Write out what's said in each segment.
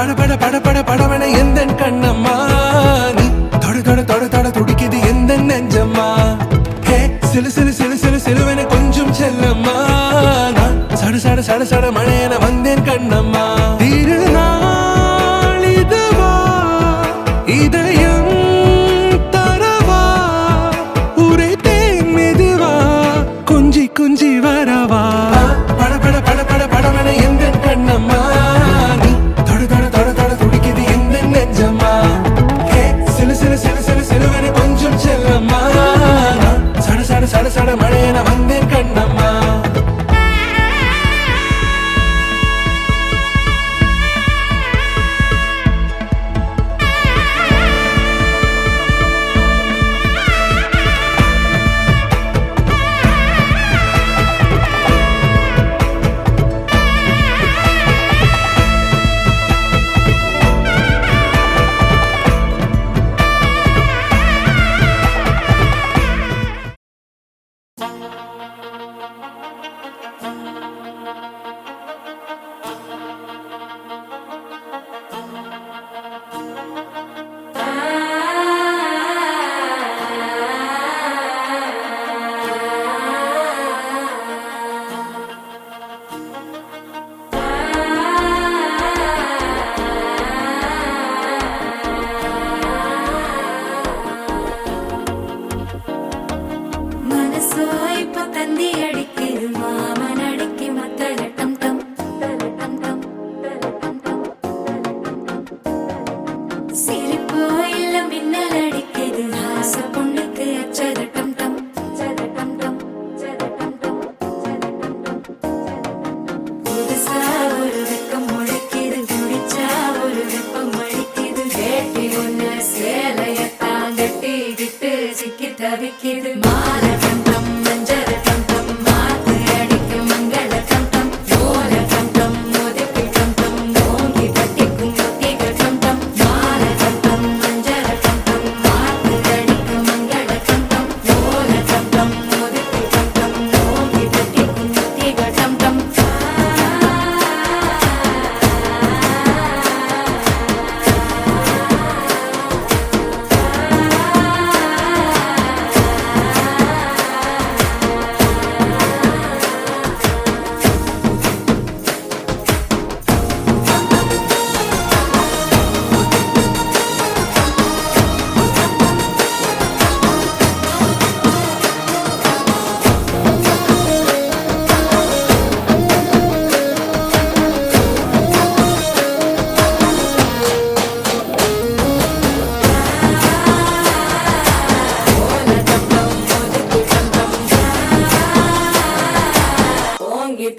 பட பட பட படவன எந்த கண்ணம்மா நீ தொட தொட தொட தொட துடிக்குது எந்த நெஞ்சம்மா ஹே சிலு சிலு சிலு சிலு சிலுவன கொஞ்சம் செல்லம்மா நான் சட சட சட சட மழையன வந்தேன் கண்ணம்மா திருநாள் இதுவா இதயம் தரவா உரைத்தேன் மெதுவா குஞ்சி குஞ்சி வரவா பட பட பட பட படவன எந்த கண்ணம்மா நீ தொட தொட தொட தொட துடிக்குது எந்த நெஞ்சம்மா ஹே சிலு சிலு சிலு சிலு சிலுவன கொஞ்சம் செல்லம்மா நான் சட சட சட சட மழையன வந்தேன் கண்ணம்மா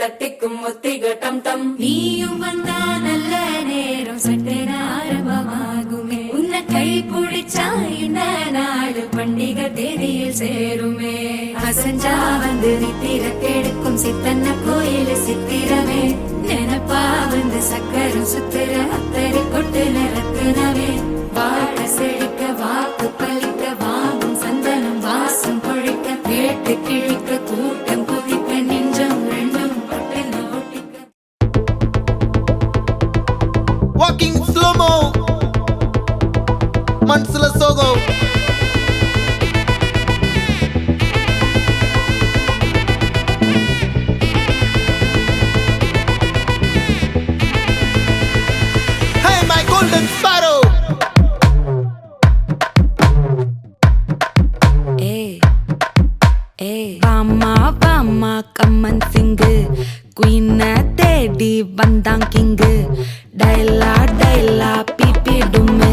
தட்டிக்கும் ஒத்திக டம் டம் நீயும் வந்தா நல்ல நேரம் சட்டென ஆரம்பமாகுமே உன்னை கை பிடிச்சா இந்த நாடு பண்டிகை தேதியில் சேருமே அசஞ்சா வந்து நித்திர கெடுக்கும் சித்தன்ன கோயில் சித்திரமே நினப்பா வந்து சக்கரம் சுத்திர அத்தரி கொட்டுல ரத்தினவே வாழ செழிக்க வாக்கு பலிக்க வாங்கும் சந்தனம் வாசம் பொழிக்க கேட்டு கிழிக்க கூட்டம் குதிக்க நெஞ்சம் Walking slow-mo Mansala Sogo Hey my golden sparrow Hey Hey Vama Vama come and sing Queen தேடி வந்தான் கிங்கு டைலா டைலா பிபி டும்மு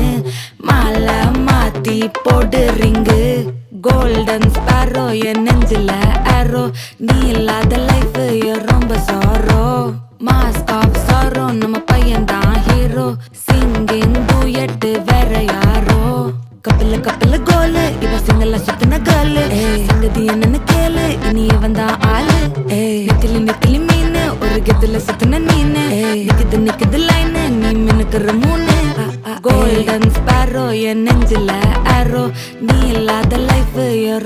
மாலை மாத்தி போடு ரிங்கு கோல்டன் ஸ்பாரோ என் நெஞ்சில ஆரோ நீ இல்லாத லைஃப் ரொம்ப சாரோ மாஸ்க் ஆஃப் சாரோ நம்ம பையன் தான் ஹீரோ சிங்கிங் டூயட் வேற யாரோ கப்பில கப்பில கோலு இவ சிங்கல சுத்தின கேளு சங்கதி என்னன்னு கேளு இனி இவன் தான் ஆளு நிக்கலி நிக்கலி மீனு ஒரு கெத்துல சுத்தின நீனு நிக்குது நிக்குது லைனு நீ மினுக்குற மூணு கோல்டன் ஸ்பாரோ என் நெஞ்சில ஆரோ நீ இல்லாத லைஃப்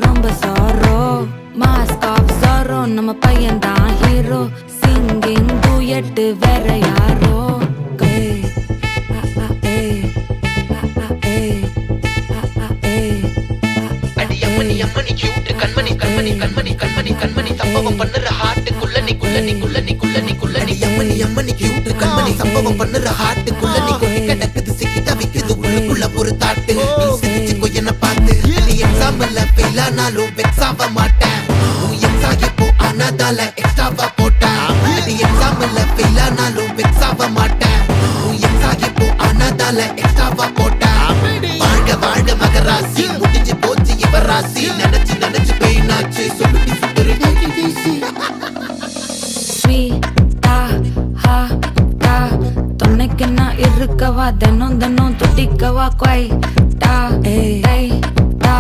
ரொம்ப சாரோ மாஸ்க் ஆஃப் சாரோ நம்ம பையன் தான் ஹீரோ சிங்கிங் டூயட் வேற யாரோ அம்மணி கியூட் கண்மணி கண்மணி கண்மணி கண்மணி கண்மணி சம்பவம் பண்ணுற ஹார்ட்டுக்குள்ள நீ குள்ள நீ குள்ள நீ குள்ள நீ குள்ள நீ அம்மணி அம்மணி கியூட் கண்மணி சம்பவம் பண்ணுற ஹார்ட்டுக்குள்ள நீ கொண்டு கிடக்குது சிக்கி தவிக்குது உள்ளுக்குள்ள ஒரு தாட்டு நீ சிரிச்சுக்கோ என்ன பார்த்து நீ எக்ஸாம்பிள் ஃபெயில் ஆனாலும் வெக்ஸ் ஆக மாட்டேன் உன் எக்ஸ் ஆகி போ ஆனாதால எக்ஸ்ட்ராவா போட்டேன் நீ எக்ஸாம்பிள் ஃபெயில் ஆனாலும் வெக்ஸ் ஆக மாட்டேன் உன் எக்ஸ் ஆகி போ ஆனாதால எக்ஸ்ட்ராவா போட்டேன் வாழ்க வாழ்க மகராசி முடிஞ்சு போச்சு இவ ராசி நினைச்சு நினைச்சு பெயினாச்சு சொல்லுடி சுத்தரு ஸ்வீட்டா ஹா டா துணைக்கு நான் இருக்கவா தினம் தினம் துடிக்கவா குவைட்டா ஏய் டா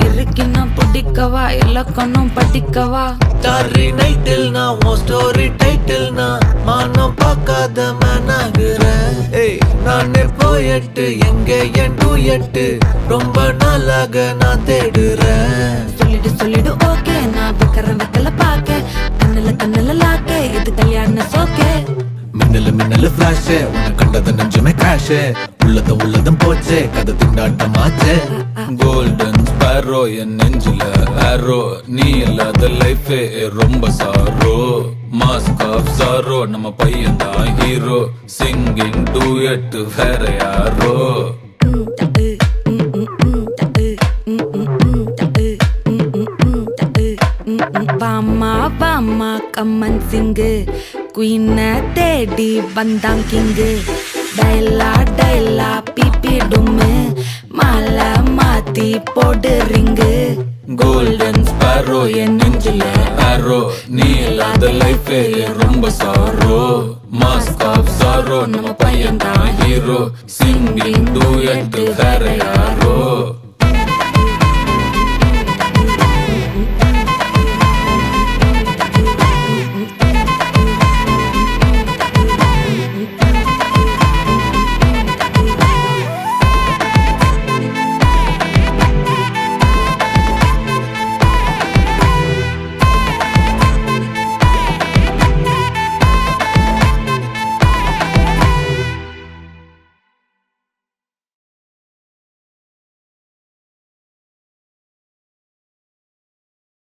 இருக்கினா பிடிக்கவா இலக்கணம் படிக்கவா ஸ்டாரி நைட்டில் நான் உன் ஸ்டோரி டைட்டில் நான் மானம் பார்க்காத மேனாகிறேன் ஏய் நானே போயட்டு எங்க என் டூயட்டு ரொம்ப நாளாக நான் தேடுறேன் சொல்லிடு ஓகே நான் விக்கிறேன் வெத்தல பாக்க கண்ணுல லாக்கே இது கல்யாண சோக்கே மின்னலு மின்னலு ஃபிளாஷ் உன்னை கண்டது நெஞ்சுமே கிராஷ் உள்ளதும் போச்சே கதை திண்டாட்டமாச்சே கோல்டன் ஸ்பேரோ என் நெஞ்சில ஆரோ நீ இல்லாத லைஃபே ரொம்ப சாரோ மாஸ்க் ஆஃப் சாரோ நம்ம பையன் தான் ஹீரோ சிங்கிங் டூயட் வேற யாரோ வாமா வாமா கம்மன் சிங்கு குயின தேடி வந்தான் கிங்கு டைலா டைலா பிபி டும்மு மாலை மாத்தி போடு ரிங்கு கோல்டன் ஸ்பேரோ என் நெஞ்சில ஆரோ நீ இல்லாத லைஃபே ரொம்ப சாரோ மாஸ்க் ஆஃப் சாரோ நம்ம பையன் தான் ஹீரோ சிங்கிங் டூயட் வேற யாரோ